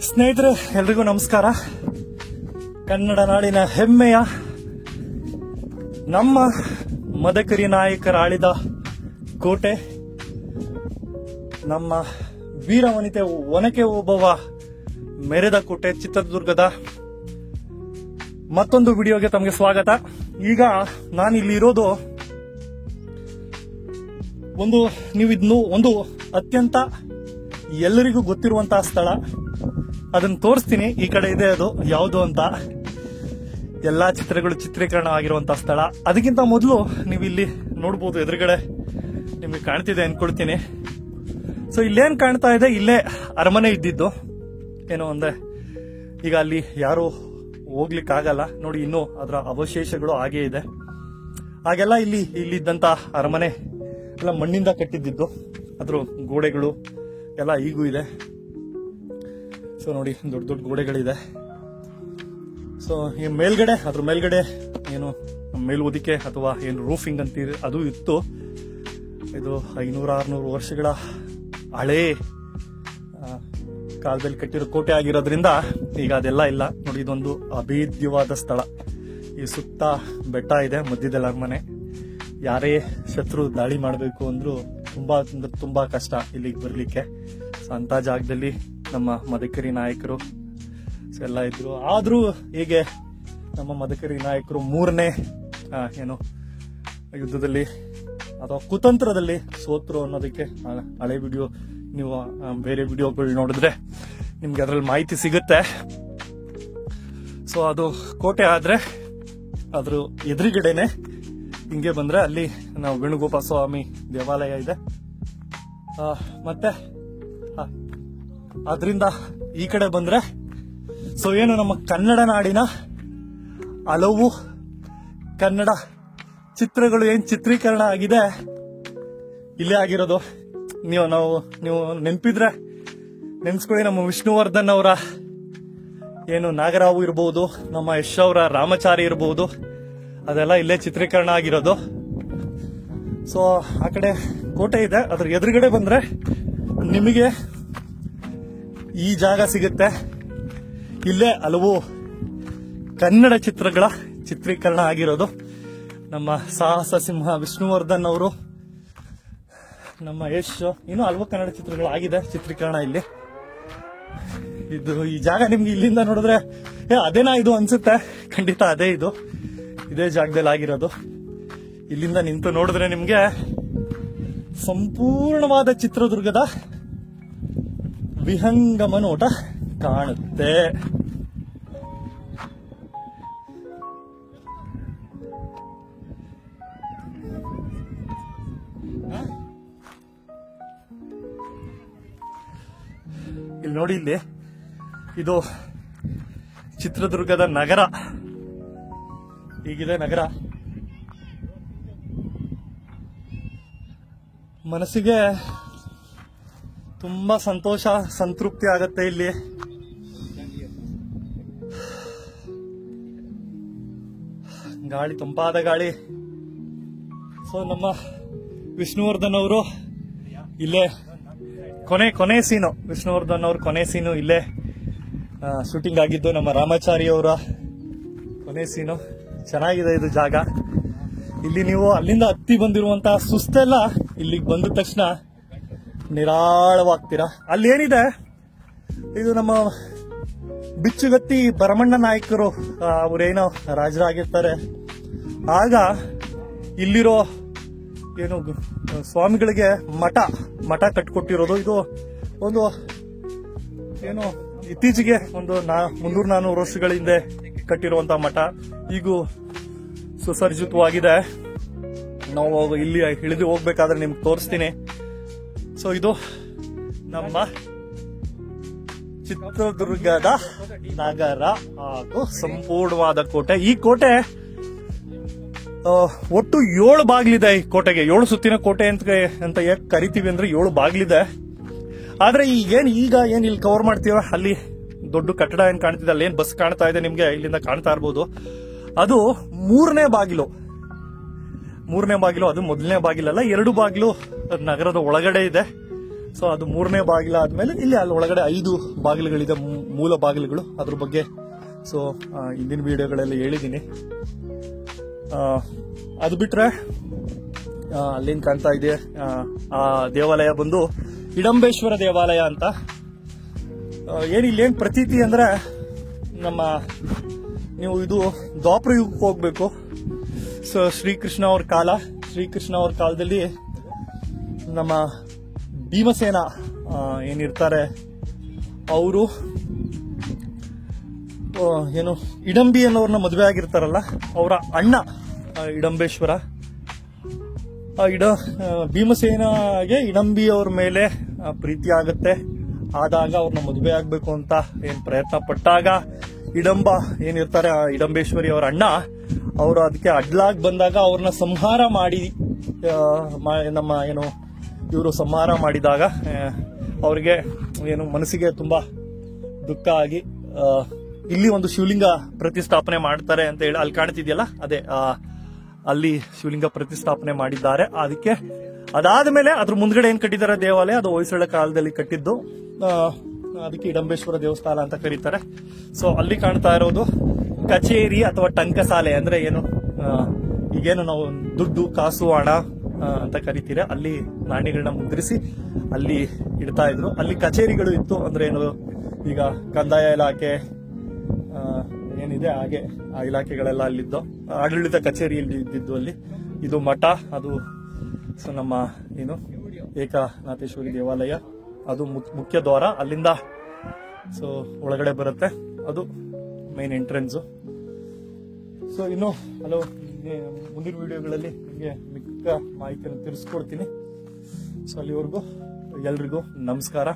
ಸ್ನೇಹಿತರೆ, ಎಲ್ರಿಗೂ ನಮಸ್ಕಾರ. ಕನ್ನಡ ನಾಡಿನ ಹೆಮ್ಮೆಯ ನಮ್ಮ ಮದಕರಿ ನಾಯಕರ ಆಳಿದ ಕೋಟೆ, ನಮ್ಮ ವೀರವನಿತೆ ಒನಕೆ ಓಬವ್ವ ಮೆರೆದ ಕೋಟೆ ಚಿತ್ರದುರ್ಗದ ಮತ್ತೊಂದು ವಿಡಿಯೋಗೆ ತಮಗೆ ಸ್ವಾಗತ. ಈಗ ನಾನಿಲ್ಲಿ ಇರೋದು ಒಂದು ಅತ್ಯಂತ ಎಲ್ಲರಿಗೂ ಗೊತ್ತಿರುವಂತಹ ಸ್ಥಳ. ಅದನ್ನು ತೋರಿಸ್ತೀನಿ. ಈ ಕಡೆ ಇದೆ, ಅದು ಯಾವುದು ಅಂತ. ಎಲ್ಲಾ ಚಿತ್ರಗಳು ಚಿತ್ರೀಕರಣ ಆಗಿರುವಂತಹ ಸ್ಥಳ. ಅದಕ್ಕಿಂತ ಮೊದಲು ನೀವು ಇಲ್ಲಿ ನೋಡಬಹುದು, ಎದುರುಗಡೆ ನಿಮಗೆ ಕಾಣ್ತಿದೆ ಅನ್ಕೊಳ್ತೀನಿ. ಸೊ ಇಲ್ಲೇನ್ ಕಾಣ್ತಾ ಇದೆ, ಇಲ್ಲೇ ಅರಮನೆ ಇದ್ದಿದ್ದು. ಏನೋ ಅಂದ್ರೆ ಈಗ ಅಲ್ಲಿ ಯಾರು ಹೋಗ್ಲಿಕ್ಕಾಗಲ್ಲ ನೋಡಿ, ಇನ್ನೂ ಅದರ ಅವಶೇಷಗಳು ಹಾಗೇ ಇದೆ. ಹಾಗೆಲ್ಲ ಇಲ್ಲಿದ್ದಂತ ಅರಮನೆ ಎಲ್ಲ ಮಣ್ಣಿಂದ ಕಟ್ಟಿದ್ದು. ಅದ್ರ ಗೋಡೆಗಳು ಎಲ್ಲ ಈಗೂ ಇದೆ. ಸೊ ನೋಡಿ, ದೊಡ್ಡ ದೊಡ್ಡ ಗೋಡೆಗಳಿದೆ. ಸೊ ಈ ಮೇಲ್ಗಡೆ, ಅದ್ರ ಮೇಲ್ಗಡೆ ಏನು ಮೇಲ್ಹೊದಿಕೆ ಅಥವಾ ಏನು ರೂಫಿಂಗ್ ಅಂತೀರಿ, ಅದು ಇತ್ತು. ಇದು 500-600 ವರ್ಷಗಳ ಹಳೇ ಕಾಲದಲ್ಲಿ ಕಟ್ಟಿರೋ ಕೋಟೆ ಆಗಿರೋದ್ರಿಂದ ಈಗ ಅದೆಲ್ಲ ಇಲ್ಲ. ನೋಡಿ, ಇದೊಂದು ಅಭೇದ್ಯವಾದ ಸ್ಥಳ. ಈ ಸುತ್ತ ಬೆಟ್ಟ ಇದೆ, ಮಧ್ಯದಲ್ಲಿ ಅರಮನೆ. ಯಾರೇ ಶತ್ರು ದಾಳಿ ಮಾಡಬೇಕು ಅಂದ್ರೂ ತುಂಬಾ ಕಷ್ಟ ಇಲ್ಲಿಗೆ ಬರ್ಲಿಕ್ಕೆ. ಸೊ ಅಂತ ಜಾಗದಲ್ಲಿ ನಮ್ಮ ಮದಕರಿ ನಾಯಕರು ಎಲ್ಲ ಇದ್ರು. ಆದ್ರೂ ಹೇಗೆ ನಮ್ಮ ಮದಕರಿ ನಾಯಕರು 3ನೇ ಯುದ್ಧದಲ್ಲಿ ಅಥವಾ ಕುತಂತ್ರದಲ್ಲಿ ಸೋತ್ರು ಅನ್ನೋದಕ್ಕೆ ಹಳೆ ವಿಡಿಯೋ, ನೀವು ಬೇರೆ ವಿಡಿಯೋಗಳು ನೋಡಿದ್ರೆ ನಿಮ್ಗೆ ಅದ್ರಲ್ಲಿ ಮಾಹಿತಿ ಸಿಗುತ್ತೆ. ಸೊ ಅದು ಕೋಟೆ ಆದ್ರೆ ಅದ್ರ ಎದುರುಗಡೆನೆ ಹಿಂಗೆ ಬಂದ್ರೆ ಅಲ್ಲಿ ನಾವು ವೇಣುಗೋಪಾಲ ಸ್ವಾಮಿ ದೇವಾಲಯ ಇದೆ. ಮತ್ತೆ ಅದರಿಂದ ಈ ಕಡೆ ಬಂದ್ರೆ ಸೊ ಏನು ನಮ್ಮ ಕನ್ನಡ ನಾಡಿನ ಹಲವು ಕನ್ನಡ ಚಿತ್ರಗಳು ಏನ್ ಚಿತ್ರೀಕರಣ ಆಗಿದೆ ಇಲ್ಲೇ ಆಗಿರೋದು. ನೀವು ನೆನ್ಪಿದ್ರೆ ನೆನ್ಸ್ಕೊಳ್ಳಿ. ನಮ್ಮ ವಿಷ್ಣುವರ್ಧನ್ ಅವರ ಏನು ನಾಗರಾವು ಇರಬಹುದು, ನಮ್ಮ ಯಶ್ ಅವರ ರಾಮಚಾರಿ ಇರಬಹುದು, ಅದೆಲ್ಲ ಇಲ್ಲೇ ಚಿತ್ರೀಕರಣ ಆಗಿರೋದು. ಸೊ ಆ ಕಡೆ ಕೋಟೆ ಇದೆ, ಅದ್ರ ಎದುರುಗಡೆ ಬಂದ್ರೆ ನಿಮಗೆ ಈ ಜಾಗ ಸಿಗುತ್ತೆ. ಇಲ್ಲೇ ಹಲವು ಕನ್ನಡ ಚಿತ್ರಗಳ ಚಿತ್ರೀಕರಣ ಆಗಿರೋದು. ನಮ್ಮ ಸಾಹಸ ಸಿಂಹ ವಿಷ್ಣುವರ್ಧನ್ ಅವರು, ನಮ್ಮ ಯಶ್, ಇನ್ನೂ ಹಲವು ಕನ್ನಡ ಚಿತ್ರಗಳು ಆಗಿದೆ ಚಿತ್ರೀಕರಣ ಇಲ್ಲಿ. ಈ ಜಾಗ ನಿಮ್ಗೆ ಇಲ್ಲಿಂದ ನೋಡಿದ್ರೆ ಅದೇನಾ ಇದು ಅನ್ಸುತ್ತೆ. ಖಂಡಿತ ಅದೇ, ಇದೇ ಜಾಗದಲ್ಲಿ ಆಗಿರೋದು. ಇಲ್ಲಿಂದ ನಿಂತು ನೋಡಿದ್ರೆ ನಿಮ್ಗೆ ಸಂಪೂರ್ಣವಾದ ಚಿತ್ರದುರ್ಗದ ವಿಹಂಗಮ ನೋಟ ಕಾಣುತ್ತೆ. ಇಲ್ಲಿ ನೋಡಿ, ಇಲ್ಲಿ ಇದು ಚಿತ್ರದುರ್ಗದ ನಗರ. ಹೀಗಿದೆ ನಗರ. ಮನಸ್ಸಿಗೆ ತುಂಬಾ ಸಂತೋಷ, ಸಂತೃಪ್ತಿ ಆಗತ್ತೆ ಇಲ್ಲಿ. ಗಾಳಿ, ತಂಪಾದ ಗಾಳಿ. ಸೊ ನಮ್ಮ ವಿಷ್ಣುವರ್ಧನ್ ಅವರು ಇಲ್ಲೇ ಕೊನೆ ಸೀನು, ವಿಷ್ಣುವರ್ಧನ್ ಅವ್ರ ಕೊನೆ ಸೀನು ಇಲ್ಲೇ ಶೂಟಿಂಗ್ ಆಗಿದ್ದು. ನಮ್ಮ ರಾಮಚಾರಿ ಅವರ ಕೊನೆ ಸೀನು. ಚೆನ್ನಾಗಿದೆ ಇದು ಜಾಗ. ಇಲ್ಲಿ ನೀವು ಅಲ್ಲಿಂದ ಹತ್ತಿ ಬಂದಿರುವಂತಹ ಸುಸ್ತೆಲ್ಲ ಇಲ್ಲಿಗೆ ಬಂದ ತಕ್ಷಣ ನಿರಾಳವಾಗ್ತೀರಾ. ಅಲ್ಲಿ ಏನಿದೆ, ಇದು ನಮ್ಮ ಬಿಚ್ಚುಗತ್ತಿ ಭರಮಣ್ಣ ನಾಯಕರು, ಅವರೇನೋ ರಾಜರಾಗಿರ್ತಾರೆ. ಆಗ ಇಲ್ಲಿರೋ ಏನು ಸ್ವಾಮಿಗಳಿಗೆ ಮಠ ಕಟ್ಕೊಟ್ಟಿರೋದು. ಇದು ಒಂದು ಏನು ಇತ್ತೀಚೆಗೆ ಒಂದು 300-400 ವರ್ಷಗಳ ಹಿಂದೆ ಕಟ್ಟಿರುವಂತಹ ಮಠ ಈಗೂ ಸುಸರ್ಜಿತವಾಗಿದೆ. ನಾವು ಇಲ್ಲಿ ಇಳಿದು ಹೋಗ್ಬೇಕಾದ್ರೆ ನಿಮ್ಗೆ ತೋರಿಸ್ತೀನಿ. ಸೊ ಇದು ನಮ್ಮ ಚಿತ್ರದುರ್ಗದ ನಗರ ಹಾಗೂ ಸಂಪೂರ್ಣವಾದ ಕೋಟೆ. ಈ ಕೋಟೆ ಒಟ್ಟು 7 ಬಾಗಿಲಿದೆ. ಈ ಕೋಟೆಗೆ 7 ಸುತ್ತಿನ ಕೋಟೆ ಅಂತ ಯಾಕೆ ಕರಿತೀವಿ ಅಂದ್ರೆ 7 ಬಾಗಿಲಿದೆ. ಆದ್ರೆ ಈಗ ಇಲ್ಲಿ ಕವರ್ ಮಾಡ್ತೀವ, ಅಲ್ಲಿ ದೊಡ್ಡ ಕಟ್ಟಡ ಏನ್ ಕಾಣ್ತಿದೆ, ಅಲ್ಲಿ ಏನ್ ಬಸ್ ಕಾಣ್ತಾ ಇದೆ ನಿಮ್ಗೆ, ಇಲ್ಲಿಂದ ಕಾಣ್ತಾ ಇರ್ಬೋದು. ಅದು 3ನೇ ಬಾಗಿಲು. ಅದು ಮೊದಲನೇ ಬಾಗಿಲಲ್ಲ, 2 ಬಾಗಿಲು ನಗರದ ಒಳಗಡೆ ಇದೆ. ಸೊ ಅದು 3ನೇ ಬಾಗಿಲ ಆದ್ಮೇಲೆ ಇಲ್ಲಿ ಅಲ್ಲಿ ಒಳಗಡೆ 5 ಬಾಗಿಲುಗಳಿದೆ, ಮೂಲ ಬಾಗಿಲುಗಳು. ಅದ್ರ ಬಗ್ಗೆ ಸೊ ಹಿಂದಿನ ವಿಡಿಯೋಗಳಲ್ಲಿ ಹೇಳಿದ್ದೀನಿ. ಅದು ಬಿಟ್ರೆ ಅಲ್ಲೇನ್ ಕಾಣ್ತಾ ಇದೆ ಆ ದೇವಾಲಯ ಬಂದು ಇಡಂಬೇಶ್ವರ ದೇವಾಲಯ ಅಂತ. ಇಲ್ಲೇನ್ ಪ್ರತೀತಿ ಅಂದ್ರೆ, ನೀವು ಇದು ದ್ವಾಪರ ಯುಗಕ್ಕೆ ಹೋಗ್ಬೇಕು. ಸೊ ಶ್ರೀಕೃಷ್ಣ ಅವ್ರ ಕಾಲದಲ್ಲಿ ನಮ್ಮ ಭೀಮಸೇನ ಏನಿರ್ತಾರೆ ಅವರು ಇಡಂಬಿ ಅನ್ನೋರ್ನ ಮದುವೆ ಆಗಿರ್ತಾರಲ್ಲ, ಅವರ ಅಣ್ಣ ಇಡಂಬೇಶ್ವರ. ಭೀಮಸೇನಗೆ ಇಡಂಬಿ ಅವ್ರ ಮೇಲೆ ಪ್ರೀತಿ ಆಗುತ್ತೆ. ಆದಾಗ ಅವ್ರನ್ನ ಮದುವೆ ಆಗ್ಬೇಕು ಅಂತ ಏನ್ ಪ್ರಯತ್ನ ಪಟ್ಟಾಗ ಇಡಂಬ ಏನಿರ್ತಾರೆ ಇಡಂಬೇಶ್ವರಿ ಅವರ ಅಣ್ಣ, ಅವರು ಅದಕ್ಕೆ ಅಡ್ಲಾಗ್ ಬಂದಾಗ ಅವ್ರನ್ನ ಸಂಹಾರ ಮಾಡಿ ಇವರು ಸಂಹಾರ ಮಾಡಿದಾಗ ಅವ್ರಿಗೆ ಮನಸ್ಸಿಗೆ ತುಂಬಾ ದುಃಖ ಆಗಿ ಇಲ್ಲಿ ಒಂದು ಶಿವಲಿಂಗ ಪ್ರತಿಷ್ಠಾಪನೆ ಮಾಡ್ತಾರೆ ಅಂತ ಹೇಳಿ ಅಲ್ಲಿ ಕಾಣ್ತಿದ್ಯಲ್ಲ, ಅದೇ ಅಲ್ಲಿ ಶಿವಲಿಂಗ ಪ್ರತಿಷ್ಠಾಪನೆ ಮಾಡಿದ್ದಾರೆ. ಅದಕ್ಕೆ ಅದಾದ್ಮೇಲೆ ಅದ್ರ ಮುಂದ್ಗಡೆ ಏನ್ ಕಟ್ಟಿದ್ದಾರೆ ದೇವಾಲಯ, ಅದು ಹೊಯ್ಸಳ ಕಾಲದಲ್ಲಿ ಕಟ್ಟಿದ್ದು. ಅದಕ್ಕೆ ಇಡಂಬೇಶ್ವರ ದೇವಸ್ಥಾನ ಅಂತ ಕರೀತಾರೆ. ಸೊ ಅಲ್ಲಿ ಕಾಣ್ತಾ ಇರೋದು ಕಚೇರಿ ಅಥವಾ ಟಂಕಸಾಲೆ ಅಂದ್ರೆ ಈಗೇನು ನಾವು ದುಡ್ಡು, ಕಾಸು, ಹಣ ಅಂತ ಕರಿತೀರ, ಅಲ್ಲಿ ನಾಣ್ಯಗಳನ್ನ ಮುದ್ರಿಸಿ ಅಲ್ಲಿ ಇಡ್ತಾ ಇದ್ರು. ಅಲ್ಲಿ ಕಚೇರಿಗಳು ಇತ್ತು. ಅಂದ್ರೆ ಈಗ ಕಂದಾಯ ಇಲಾಖೆ ಏನಿದೆ ಹಾಗೆ ಆ ಇಲಾಖೆಗಳೆಲ್ಲ ಅಲ್ಲಿದ್ದು, ಆಡಳಿತ ಕಚೇರಿ ಇದ್ದಿದ್ದು ಅಲ್ಲಿ. ಇದು ಮಠ, ಅದು ನಮ್ಮ ಏಕನಾಥೇಶ್ವರಿ ದೇವಾಲಯ, ಅದು ಮುಖ್ಯ ದ್ವಾರ. ಅಲ್ಲಿಂದ ಸೊ ಒಳಗಡೆ ಬರುತ್ತೆ, ಅದು ಮೇನ್ ಎಂಟ್ರೆನ್ಸ್. ಸೊ ಇನ್ನು ಹಲವು ಮುಂದಿನ ವಿಡಿಯೋಗಳಲ್ಲಿ ನಿಮಗೆ ಮಿಕ್ಕ ಮಾಹಿತಿಯನ್ನು ತಿಳಿಸ್ಕೊಡ್ತೀನಿ. ಸೊ ಅಲ್ಲಿವರೆಗೂ ಎಲ್ರಿಗೂ ನಮಸ್ಕಾರ.